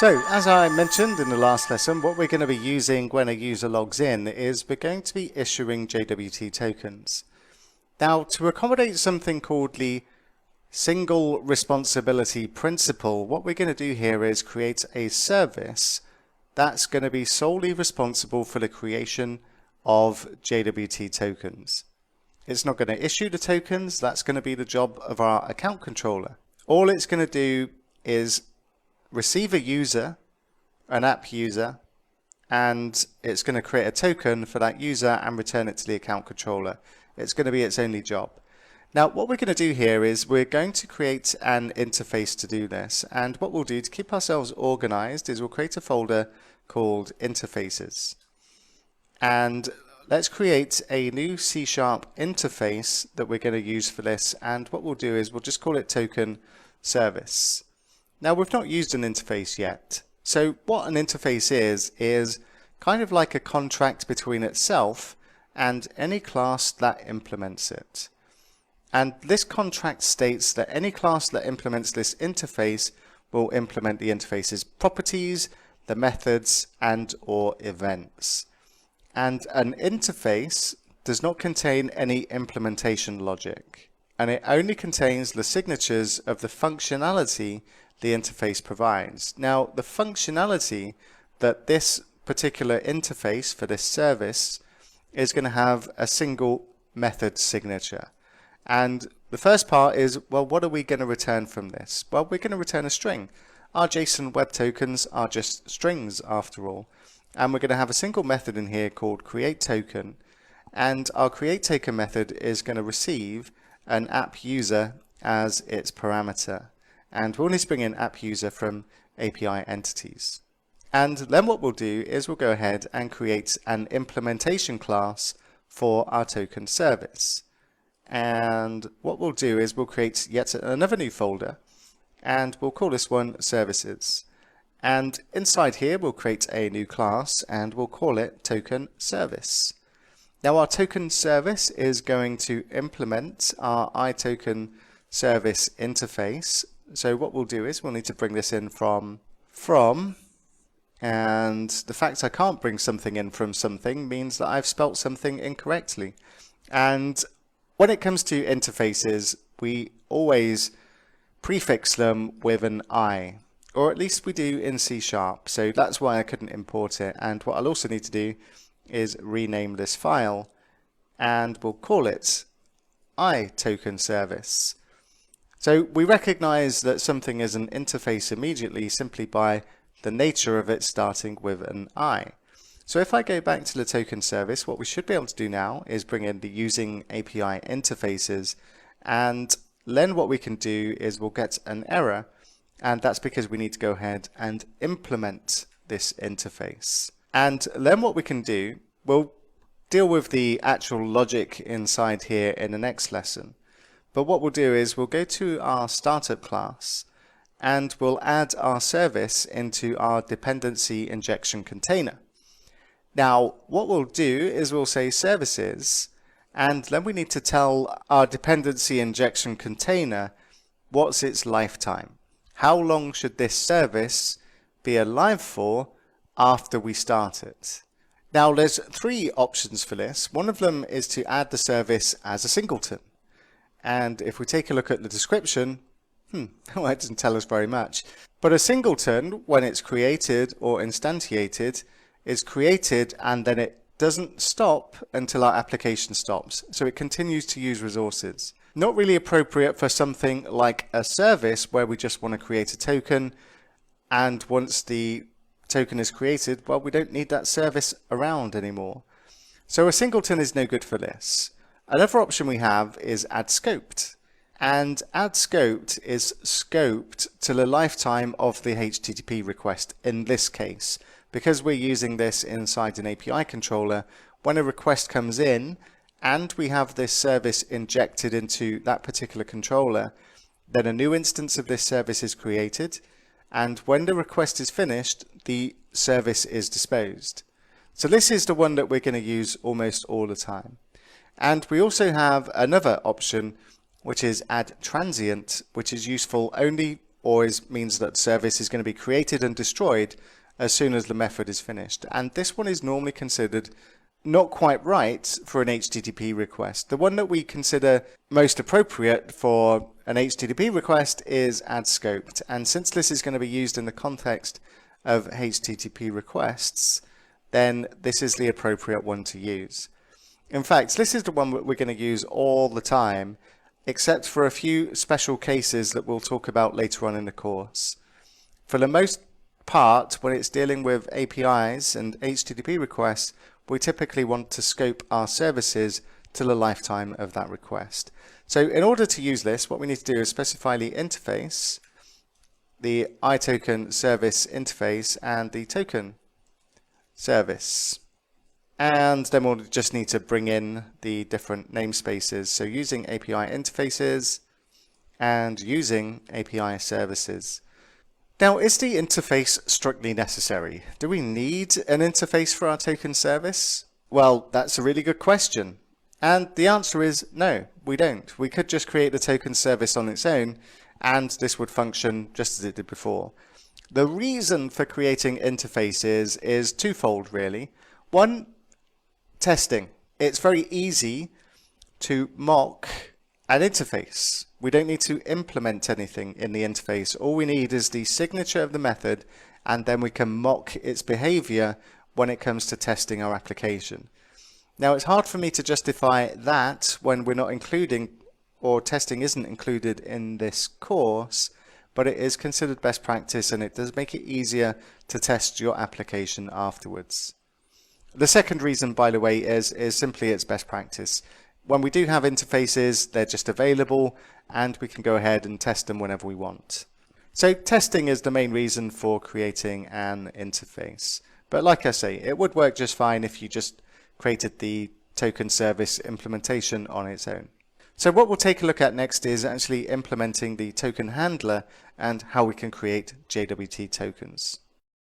So, as I mentioned in the last lesson, what we're going to be using when a user logs in is we're going to be issuing JWT tokens. Now, to accommodate something called the single responsibility principle, what we're going to do here is create a service that's going to be solely responsible for the creation of JWT tokens. It's not going to issue the tokens, that's going to be the job of our account controller. All it's going to do is receive a user, an app user, and it's going to create a token for that user and return it to the account controller. It's going to be its only job. Now what we're going to do here is we're going to create an interface to do this, and what we'll do to keep ourselves organized is we'll create a folder called interfaces, and let's create a new C# interface that we're going to use for this, and what we'll do is we'll just call it token service. Now we've not used an interface yet, so what an interface is kind of like a contract between itself and any class that implements it. And this contract states that any class that implements this interface will implement the interface's properties, the methods, and or events. And an interface does not contain any implementation logic, and it only contains the signatures of the functionality the interface provides. Now, the functionality that this particular interface for this service is going to have a single method signature. And the first part is, well, what are we going to return from this? Well, we're going to return a string. Our JSON web tokens are just strings after all. And we're going to have a single method in here called createToken. And our createToken method is going to receive an app user as its parameter. And we'll need to bring in app user from API entities. And then what we'll do is we'll go ahead and create an implementation class for our token service. And what we'll do is we'll create yet another new folder, and we'll call this one services. And inside here we'll create a new class and we'll call it token service. Now our token service is going to implement our iToken service interface. So what we'll do is we'll need to bring this in from, and the fact I can't bring something in from something means that I've spelt something incorrectly. And when it comes to interfaces, we always prefix them with an I, or at least we do in C#. So that's why I couldn't import it. And what I'll also need to do is rename this file, and we'll call it iToken service. So we recognize that something is an interface immediately simply by the nature of it starting with an I. So if I go back to the token service, what we should be able to do now is bring in the using API interfaces, and then what we can do is we'll get an error, and that's because we need to go ahead and implement this interface. And then what we can do, we'll deal with the actual logic inside here in the next lesson. But what we'll do is we'll go to our startup class and we'll add our service into our dependency injection container. Now what we'll do is we'll say services, and then we need to tell our dependency injection container what's its lifetime. How long should this service be alive for after we start it? Now there's three options for this. One of them is to add the service as a singleton. And if we take a look at the description, well, it doesn't tell us very much. But a singleton, when it's created or instantiated, is created and then it doesn't stop until our application stops. So it continues to use resources. Not really appropriate for something like a service where we just want to create a token, and once the token is created, well, we don't need that service around anymore. So a singleton is no good for this. Another option we have is add scoped, and add scoped is scoped to the lifetime of the HTTP request in this case. Because we're using this inside an API controller, when a request comes in and we have this service injected into that particular controller, then a new instance of this service is created, and when the request is finished, the service is disposed. So this is the one that we're going to use almost all the time. And we also have another option, which is add transient, which is useful only or means that service is going to be created and destroyed as soon as the method is finished. And this one is normally considered not quite right for an HTTP request. The one that we consider most appropriate for an HTTP request is add scoped. And since this is going to be used in the context of HTTP requests, then this is the appropriate one to use. In fact, this is the one that we're going to use all the time, except for a few special cases that we'll talk about later on in the course. For the most part, when it's dealing with APIs and HTTP requests, we typically want to scope our services to the lifetime of that request. So in order to use this, what we need to do is specify the interface, the iToken service interface, and the token service. And then we'll just need to bring in the different namespaces. So using API interfaces and using API services. Now, is the interface strictly necessary? Do we need an interface for our token service? Well, that's a really good question. And the answer is no, we don't. We could just create the token service on its own, and this would function just as it did before. The reason for creating interfaces is twofold, really. One, testing. It's very easy to mock an interface. We don't need to implement anything in the interface. All we need is the signature of the method, and then we can mock its behavior when it comes to testing our application. Now, it's hard for me to justify that when we're not including, or testing isn't included in this course, but it is considered best practice, and it does make it easier to test your application afterwards. The second reason, by the way, is simply it's best practice. When we do have interfaces, they're just available, and we can go ahead and test them whenever we want. So testing is the main reason for creating an interface. But like I say, it would work just fine if you just created the token service implementation on its own. So what we'll take a look at next is actually implementing the token handler and how we can create JWT tokens.